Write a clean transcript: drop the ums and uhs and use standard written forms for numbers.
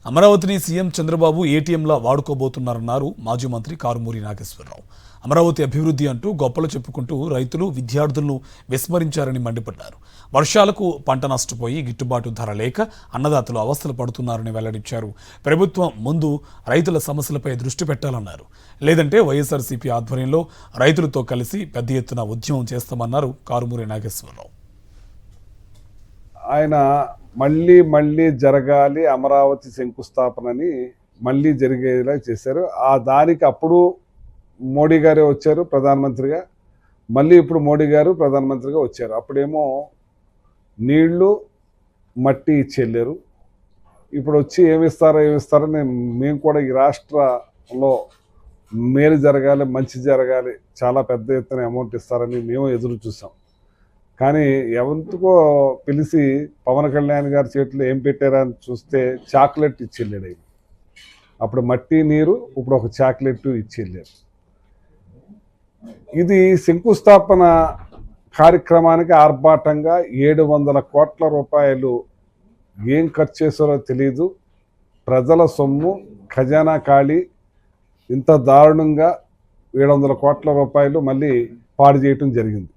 అమరావతిని సీఎం చంద్రబాబు ఏటీఎంలా వాడుకోబోతున్నారన్నారు మాజీ మంత్రి కారుమూరి నాగేశ్వరరావు. అమరావతి అభివృద్ధి అంటూ గొప్పలు చెప్పుకుంటూ రైతులు విద్యార్థులను విస్మరించారని మండిపడ్డారు. వర్షాలకు పంట నష్టపోయి గిట్టుబాటు ధర లేక అన్నదాతలు అవస్థలు పడుతున్నారని వెల్లడించారు. ప్రభుత్వం ముందు రైతుల సమస్యలపై దృష్టి పెట్టాలన్నారు. లేదంటే వైఎస్ఆర్సీపీ ఆధ్వర్యంలో రైతులతో కలిసి పెద్ద ఎత్తున ఉద్యమం చేస్తామన్నారు కారుమూరి నాగేశ్వరరావు. ఆయన మళ్ళీ జరగాలి అమరావతి శంకుస్థాపనని మళ్ళీ జరిగేలా చేశారు. దానికి అప్పుడు మోడీ గారే వచ్చారు ప్రధానమంత్రిగా, మళ్ళీ ఇప్పుడు మోడీ గారు ప్రధానమంత్రిగా వచ్చారు. అప్పుడేమో నీళ్లు మట్టి ఇచ్చేళ్ళారు. ఇప్పుడు వచ్చి ఏమిస్తారని మేము కూడా ఈ రాష్ట్రంలో మేలు జరగాలి, మంచి జరగాలి, చాలా పెద్ద ఎత్తున అమౌంట్ ఇస్తారని మేము ఎదురు చూసాం. కానీ ఎవరికో పిలిచి పవన్ కళ్యాణ్ గారి చేతిలో ఏం పెట్టారా అని చూస్తే చాక్లెట్ ఇచ్చెళ్ళాడు ఆయన. అప్పుడు మట్టి నీరు, ఇప్పుడు ఒక చాక్లెట్ ఇచ్చెళ్ళారు. ఇది శంకుస్థాపన కార్యక్రమానికి ఆర్భాటంగా 700 కోట్ల రూపాయలు ఏం ఖర్చు చేశారో తెలీదు. ప్రజల సొమ్ము ఖజానా ఖాళీ, ఇంత దారుణంగా 700 కోట్ల రూపాయలు మళ్ళీ పాడు చేయటం జరిగింది.